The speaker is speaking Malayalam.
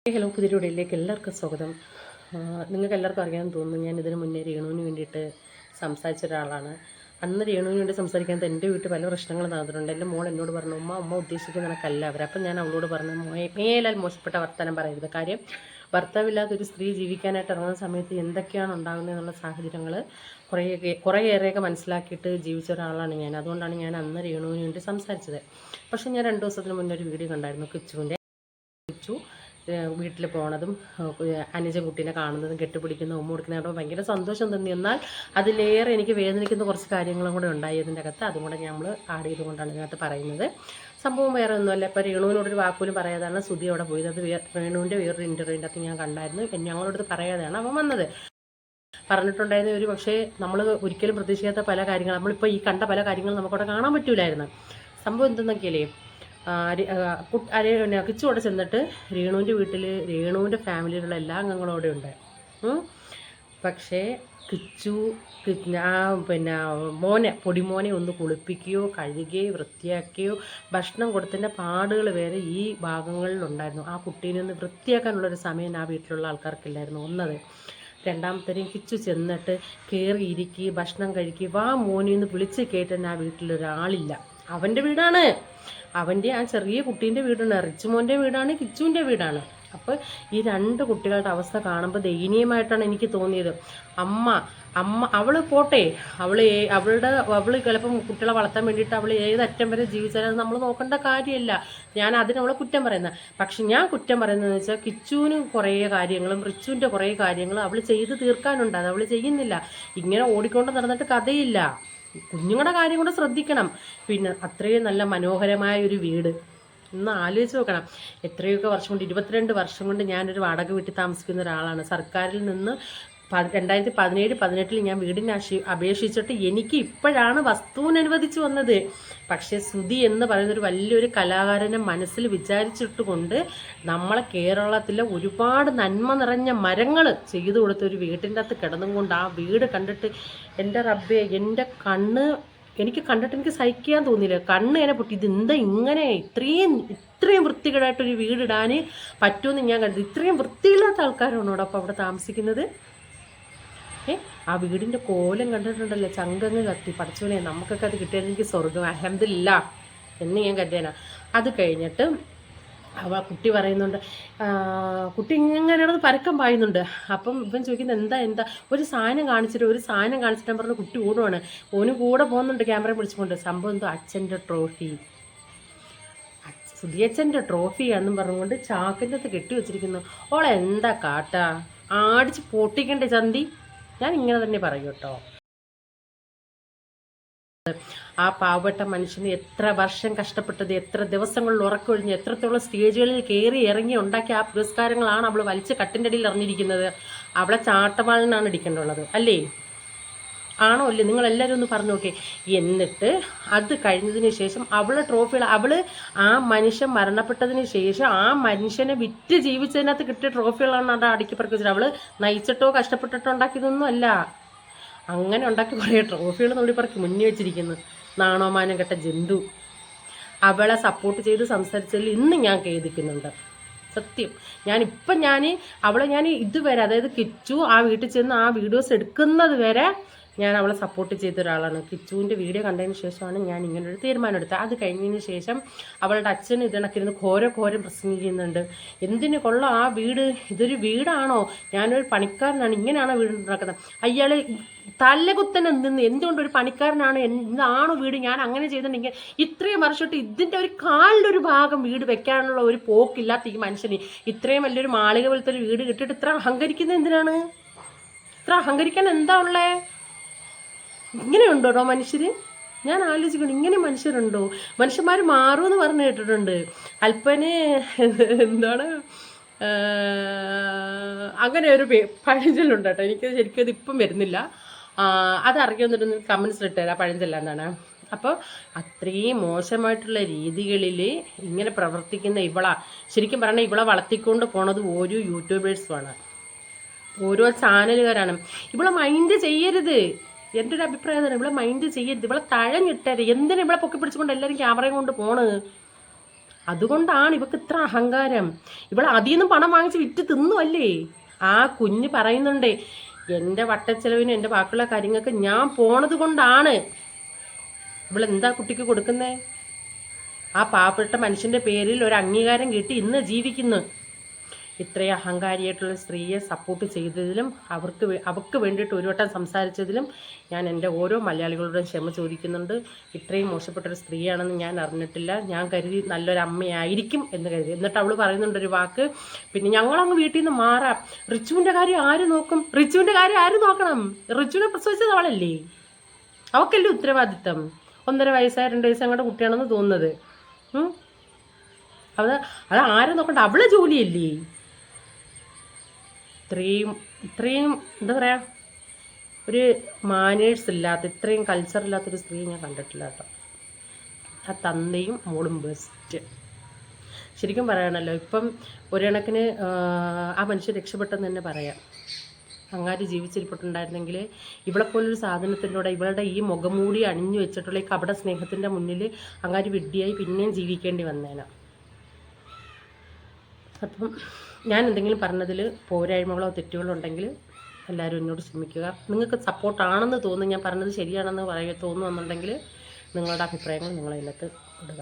ഹലോ, പുതിയ വീഡിയോയിലേക്ക് എല്ലാവർക്കും സ്വാഗതം. നിങ്ങൾക്ക് എല്ലാവർക്കും അറിയാമെന്ന് തോന്നുന്നു, ഞാൻ ഇതിന് മുന്നേ രേണുവിന് വേണ്ടിയിട്ട് സംസാരിച്ച ഒരാളാണ്. അന്ന് രേണുവിന് വേണ്ടി സംസാരിക്കാൻ എൻ്റെ വീട്ടിൽ പല പ്രശ്നങ്ങളും നടന്നിട്ടുണ്ട്. എൻ്റെ മോൾ എന്നോട് പറഞ്ഞു, ഉമ്മ ഉദ്ദേശിക്കുന്ന കണക്കല്ല അവർ. അപ്പം ഞാൻ അവളോട് പറഞ്ഞു, മേലാൽ മോശപ്പെട്ട വർത്തമാനം പറയരുത്. കാര്യം ഭർത്താവില്ലാത്തൊരു സ്ത്രീ ജീവിക്കാനായിട്ട് ഇറങ്ങുന്ന സമയത്ത് എന്തൊക്കെയാണ് ഉണ്ടാകുന്നത് എന്നുള്ള സാഹചര്യങ്ങൾ കുറേയേറെയൊക്കെ മനസ്സിലാക്കിയിട്ട് ജീവിച്ച ഒരാളാണ് ഞാൻ. അതുകൊണ്ടാണ് ഞാൻ അന്ന് രേണുവിന് വേണ്ടി സംസാരിച്ചത്. പക്ഷേ ഞാൻ 2 ദിവസത്തിന് മുന്നേ ഒരു വീഡിയോ കണ്ടായിരുന്നു. കിച്ചു വീട്ടിൽ പോണതും അനുജൻ കുട്ടീനെ കാണുന്നതും കെട്ടുപിടിക്കുന്ന ഉമ്മ കൊടുക്കുന്നതുകൊണ്ട് ഭയങ്കര സന്തോഷം തോന്നി. എന്നാൽ അതിലേറെ എനിക്ക് വേദനിക്കുന്ന കുറച്ച് കാര്യങ്ങളും കൂടെ ഉണ്ടായി അതിൻ്റെ അകത്ത്. അതും കൂടെ നമ്മൾ ആഡ് ചെയ്തുകൊണ്ടാണ് ഇതിനകത്ത് പറയുന്നത്. സംഭവം വേറെ ഒന്നുമല്ല. ഇപ്പോൾ രേണുവിനോടൊരു വാക്കുപോലും പറയാതാണ് സുധി അവിടെ പോയത്. അത് രേണുവിൻ്റെ വേറൊരു ഇൻ്റർവ്യൂവിൻ്റെ അകത്ത് ഞാൻ കണ്ടായിരുന്നു. ഞങ്ങളോടത് പറയാതെയാണ് അവൻ വന്നത്. പറഞ്ഞിട്ടുണ്ടായിരുന്ന ഒരു പക്ഷേ നമ്മൾ ഒരിക്കലും പ്രതീക്ഷിക്കാത്ത പല കാര്യങ്ങൾ, നമ്മളിപ്പോൾ ഈ കണ്ട പല കാര്യങ്ങളും നമുക്കവിടെ കാണാൻ പറ്റൂലായിരുന്നു. സംഭവം എന്തെന്നൊക്കെയല്ലേ, കിച്ചു അവിടെ ചെന്നിട്ട് രേണുവിൻ്റെ വീട്ടിൽ രേണുവിൻ്റെ ഫാമിലിയിലുള്ള എല്ലാ അംഗങ്ങളും അവിടെ ഉണ്ട്. പക്ഷേ കിച്ചു പൊടിമോനെ ഒന്ന് കുളിപ്പിക്കുകയോ കഴുകുകയോ വൃത്തിയാക്കുകയോ ഭക്ഷണം കൊടുത്തതിൻ്റെ പാടുകൾ വരെ ഈ ഭാഗങ്ങളിലുണ്ടായിരുന്നു. ആ കുട്ടീനെ ഒന്ന് വൃത്തിയാക്കാനുള്ളൊരു സമയം ആ വീട്ടിലുള്ള ആൾക്കാർക്കില്ലായിരുന്നു. ഒന്നത്. രണ്ടാമത്തേരും കിച്ചു ചെന്നിട്ട് കയറി ഇരിക്കുക, ഭക്ഷണം കഴിക്കുക, വാ മോനെ ഒന്ന് വിളിച്ച് കേട്ടാൻ ആ വീട്ടിലൊരാളില്ല. അവൻ്റെ വീടാണ്, അവൻ്റെ ആ ചെറിയ കുട്ടീൻ്റെ വീടാണ്, റിച്ചുമോൻ്റെ വീടാണ്, കിച്ചുവിൻ്റെ വീടാണ്. അപ്പോൾ ഈ 2 കുട്ടികളുടെ അവസ്ഥ കാണുമ്പോൾ ദയനീയമായിട്ടാണ് എനിക്ക് തോന്നിയത്. അവൾ പോട്ടെ, അവൾ ചിലപ്പം കുട്ടികളെ വളർത്താൻ വേണ്ടിയിട്ട് അവൾ ഏതറ്റം വരെ ജീവിച്ചാലും നമ്മൾ നോക്കേണ്ട കാര്യമല്ല. ഞാൻ അതിനവളെ കുറ്റം പറയുന്നത്. പക്ഷെ ഞാൻ കുറ്റം പറയുന്നതെന്ന് വെച്ചാൽ കിച്ചുവിന് കുറേ കാര്യങ്ങളും റിച്ചുവിൻ്റെ കുറേ കാര്യങ്ങളും അവൾ ചെയ്ത് തീർക്കാനുണ്ട്. അത് അവൾ ചെയ്യുന്നില്ല. ഇങ്ങനെ ഓടിക്കൊണ്ട് നടന്നിട്ട് കഥയില്ല. കുഞ്ഞുങ്ങളുടെ കാര്യം കൂടെ ശ്രദ്ധിക്കണം. പിന്നെ അത്രയും നല്ല മനോഹരമായ ഒരു വീട് ഒന്ന് ആലോചിച്ച് നോക്കണം. എത്രയൊക്കെ വർഷം കൊണ്ട്, 22 വർഷം കൊണ്ട് ഞാനൊരു വാടക വീട്ടിൽ താമസിക്കുന്ന ഒരാളാണ്. സർക്കാരിൽ നിന്ന് 2017-18 ഞാൻ വീടിനെ അപേക്ഷിച്ചിട്ട് എനിക്ക് ഇപ്പോഴാണ് വസ്തുവിന് അനുവദിച്ചു വന്നത്. പക്ഷേ സുധി എന്ന് പറയുന്നൊരു വലിയൊരു കലാകാരനെ മനസ്സിൽ വിചാരിച്ചിട്ട് കൊണ്ട് നമ്മളെ കേരളത്തിലെ ഒരുപാട് നന്മ നിറഞ്ഞ മരങ്ങൾ ചെയ്തു കൊടുത്തൊരു വീട്ടിൻ്റെ അകത്ത് കിടന്നും കൊണ്ട് ആ വീട് കണ്ടിട്ട് എൻ്റെ റബ്ബേ, എൻ്റെ കണ്ണ് എനിക്ക് കണ്ടിട്ട് എനിക്ക് സഹിക്കാൻ തോന്നിയില്ല. കണ്ണ് എന്നെ പൊട്ടി. ഇതെന്താ ഇങ്ങനെ ഇത്രയും വൃത്തികേടായിട്ടൊരു വീടിടാൻ പറ്റുമെന്ന് ഞാൻ കണ്ടത്. ഇത്രയും വൃത്തിയില്ലാത്ത ആൾക്കാരാണോ അപ്പോൾ അവിടെ താമസിക്കുന്നത്? ആ വീടിൻ്റെ കോലം കണ്ടിട്ടുണ്ടല്ലോ, ചങ്കങ്ങ് കത്തി. പഠിച്ചോനെ, നമുക്കൊക്കെ അത് കിട്ടിയാൽ എനിക്ക് സ്വർഗം, അൽഹംദുലില്ലാ എന്ന് ഞാൻ കരുതിയാണ്. അത് കഴിഞ്ഞിട്ട് കുട്ടി പറയുന്നുണ്ട്, കുട്ടി ഇങ്ങനെ പരക്കം പായുന്നുണ്ട്. അപ്പം ഇവൻ ചോദിക്കുന്നത് എന്താ ഒരു സാധനം കാണിച്ചിട്ട് പറഞ്ഞ് കുട്ടി ഓടുവാണ്. ഓന് കൂടെ പോകുന്നുണ്ട് ക്യാമറ പിടിച്ചുകൊണ്ട്. സംഭവം എന്തോ അച്ഛൻ്റെ ട്രോഫി, സുധിയച്ഛൻ്റെ ട്രോഫിയാണെന്നും പറഞ്ഞുകൊണ്ട് ചാക്കിൻ്റെ അകത്ത് കെട്ടി വെച്ചിരിക്കുന്നു. ഓളെ എന്താ കാട്ടാ, ആടിച്ച് പൊട്ടിക്കണ്ടേ ചന്തി? ഞാൻ ഇങ്ങനെ തന്നെ പറയൂ കേട്ടോ. ആ പാവപ്പെട്ട മനുഷ്യന് എത്ര വർഷം കഷ്ടപ്പെട്ടത്, എത്ര ദിവസങ്ങളിൽ ഉറക്കൊഴിഞ്ഞ്, എത്രത്തോളം സ്റ്റേജുകളിൽ കയറി ഇറങ്ങി ഉണ്ടാക്കിയ ആ പുരസ്കാരങ്ങളാണ് അവൾ വലിച്ച് കട്ടിൻ്റെ അടിയിൽ എറിഞ്ഞിരിക്കുന്നത്. അവളെ ചാട്ടവാളിനാണ് ഇടിക്കേണ്ടുള്ളത്, അല്ലേ? ആണോ അല്ലേ? നിങ്ങളെല്ലാവരും ഒന്ന് പറഞ്ഞു നോക്കേ. എന്നിട്ട് അത് കഴിഞ്ഞതിന് ശേഷം അവളെ ട്രോഫികൾ, ആ മനുഷ്യൻ മരണപ്പെട്ടതിന് ശേഷം ആ മനുഷ്യനെ വിറ്റ് ജീവിച്ചതിനകത്ത് കിട്ടിയ ട്രോഫികളാണ് അവിടെ അടുക്കി പറക്കി വെച്ചിട്ട്. അവൾ നയിച്ചിട്ടോ കഷ്ടപ്പെട്ടിട്ടോ ഉണ്ടാക്കിയതൊന്നും അല്ല. അങ്ങനെ ഉണ്ടാക്കി കുറേ ട്രോഫികൾ നുള്ളിപ്പറക്കി മുന്നിൽ വെച്ചിരിക്കുന്നു. നാണോമാനം കെട്ട ജന്തു. അവളെ സപ്പോർട്ട് ചെയ്ത് സംസാരിച്ചതിൽ ഇന്ന് ഞാൻ ഖേദിക്കുന്നുണ്ട്. സത്യം. അവളെ ഞാൻ ഇതുവരെ, അതായത് കിച്ചു ആ വീട്ടിൽ ചെന്ന് ആ വീഡിയോസ് എടുക്കുന്നത് വരെ ഞാൻ അവളെ സപ്പോർട്ട് ചെയ്ത ഒരാളാണ്. കിച്ചുവിൻ്റെ വീഡിയോ കണ്ടതിന് ശേഷമാണ് ഞാൻ ഇങ്ങനൊരു തീരുമാനം എടുത്തത്. അത് കഴിഞ്ഞതിന് ശേഷം അവളുടെ അച്ഛൻ ഇതിണക്കിരുന്ന് ഘോരം പ്രസംഗിക്കുന്നുണ്ട്. എന്തിന് കൊള്ളാം ആ വീട്, ഇതൊരു വീടാണോ, ഞാനൊരു പണിക്കാരനാണ്, ഇങ്ങനെയാണോ വീട് ഉണ്ടാക്കുന്നത്? അയാൾ തലകുത്തനെ നിന്ന് എന്തുകൊണ്ട് ഒരു പണിക്കാരനാണ്, എന്താണോ വീട്, ഞാൻ അങ്ങനെ ചെയ്തിട്ടുണ്ടെങ്കിൽ ഇത്രയും വർഷമായിട്ട് ഇതിൻ്റെ ഒരു കാലിലൊരു ഭാഗം വീട് വെക്കാനുള്ള ഒരു പോക്കില്ലാത്ത ഈ മനുഷ്യന് ഇത്രയും വലിയൊരു മാളിക പോലത്തെ ഒരു വീട് കിട്ടിയിട്ട് ഇത്ര അഹങ്കരിക്കുന്നത് എന്തിനാണ്? ഇത്ര അഹങ്കരിക്കാൻ എന്താ ഉള്ളേ? ഇങ്ങനെയുണ്ടോ മനുഷ്യർ? ഞാൻ ആലോചിക്കണം, ഇങ്ങനെ മനുഷ്യരുണ്ടോ? മനുഷ്യന്മാർ മാറുമെന്ന് പറഞ്ഞു കേട്ടിട്ടുണ്ട്. അല്പന് എന്താണ് അങ്ങനെ ഒരു പഴഞ്ചൊല്ലുണ്ട് കേട്ടോ. എനിക്ക് ശരിക്കും അത് ഇപ്പം വരുന്നില്ല. അതറിയാവുന്നൊരു കമൻസ് ഇട്ടുതരാം പഴഞ്ചൊല്ല എന്താണ്. അപ്പോൾ അത്രയും മോശമായിട്ടുള്ള രീതികളിൽ ഇങ്ങനെ പ്രവർത്തിക്കുന്ന ശരിക്കും പറഞ്ഞാൽ ഇവളെ വളർത്തിക്കൊണ്ട് പോണത് ഓരോ യൂട്യൂബേഴ്സുമാണ്, ഓരോ ചാനലുകാരാണ്. ഇവളെ മൈൻഡ് ചെയ്യരുത്. എൻ്റെ ഒരു അഭിപ്രായം തന്നെ, ഇവിടെ മൈൻഡ് ചെയ്യരുത്. ഇവിടെ തഴഞ്ഞിട്ടരുത്. എന്തിനാ ഇവിടെ പൊക്കി പിടിച്ചുകൊണ്ട് എല്ലാവരും ക്യാമറയും കൊണ്ട് പോണ്? അതുകൊണ്ടാണ് ഇവക്ക് ഇത്ര അഹങ്കാരം. ഇവൾ അതിൽ നിന്നും പണം വാങ്ങിച്ച് വിറ്റ് തിന്നുമല്ലേ. ആ കുഞ്ഞ് പറയുന്നുണ്ട്, എൻ്റെ വട്ടച്ചെലവിനും എൻ്റെ ബാക്കിയുള്ള കാര്യങ്ങൾക്ക് ഞാൻ പോണത് കൊണ്ടാണ്. ഇവളെന്താ കുട്ടിക്ക് കൊടുക്കുന്നേ? ആ പാവപ്പെട്ട മനുഷ്യൻ്റെ പേരിൽ ഒരു അംഗീകാരം കിട്ടി ഇന്ന് ജീവിക്കുന്നു. ഇത്രയും അഹങ്കാരിയായിട്ടുള്ള സ്ത്രീയെ സപ്പോർട്ട് ചെയ്തതിലും അവർക്ക് വേണ്ടിയിട്ട് ഒരു വട്ടം സംസാരിച്ചതിലും ഞാൻ എൻ്റെ ഓരോ മലയാളികളുടെയും ക്ഷമ ചോദിക്കുന്നുണ്ട്. ഇത്രയും മോശപ്പെട്ടൊരു സ്ത്രീയാണെന്ന് ഞാൻ അറിഞ്ഞിട്ടില്ല. ഞാൻ കരുതി നല്ലൊരു അമ്മയായിരിക്കും എന്ന് കരുതി. എന്നിട്ട് അവൾ പറയുന്നുണ്ടൊരു വാക്ക്, പിന്നെ ഞങ്ങളങ്ങ് വീട്ടിൽ നിന്ന് മാറാം, റിച്ചുവിൻ്റെ കാര്യം ആര് നോക്കും? റിച്ചുവിൻ്റെ കാര്യം ആര് നോക്കണം? റിച്ചുവിനെ പ്രസവിച്ചത് അവളല്ലേ, അവൾക്കല്ലേ ഉത്തരവാദിത്തം. 1.5 വയസ്സായ 2 വയസ്സ് അങ്ങോട്ട് കുട്ടിയാണെന്ന് തോന്നുന്നത്. അത് ആരെ നോക്കണ്ട, അവളെ ജോലിയല്ലേ. ഇത്രയും എന്താ പറയുക, ഒരു മാനേഴ്സ് ഇല്ലാത്ത, ഇത്രയും കൾച്ചർ ഇല്ലാത്തൊരു സ്ത്രീ ഞാൻ കണ്ടിട്ടില്ല കേട്ടോ. ആ തന്തയും മോളും ബെസ്റ്റ്. ശരിക്കും പറയണല്ലോ, ഇപ്പം ഒരു കണക്കിന് ആ മനുഷ്യൻ രക്ഷപ്പെട്ടെന്ന് തന്നെ പറയാം. അങ്ങാരി ജീവിച്ചിരിപ്പുണ്ടായിരുന്നെങ്കിൽ ഇവളെപ്പോലൊരു സാധനത്തിൻ്റെ കൂടെ ഇവളുടെ ഈ മുഖംമൂടി അണിഞ്ഞു വെച്ചിട്ടുള്ള ഈ കപട സ്നേഹത്തിൻ്റെ മുന്നിൽ അങ്ങാരി വിഡ്ഢിയായി പിന്നെയും ജീവിക്കേണ്ടി വന്നേനെ. അപ്പം ഞാൻ എന്തെങ്കിലും പറഞ്ഞതിൽ പോരായ്മകളോ തെറ്റുകളോ ഉണ്ടെങ്കിൽ എല്ലാവരും എന്നോട് ക്ഷമിക്കുക. നിങ്ങൾക്ക് സപ്പോർട്ടാണെന്ന് തോന്നുന്നു, ഞാൻ പറഞ്ഞത് ശരിയാണെന്ന് തോന്നുന്നുണ്ടെങ്കിൽ നിങ്ങളുടെ അഭിപ്രായങ്ങൾ നിങ്ങളതിനകത്ത് ഇടുക.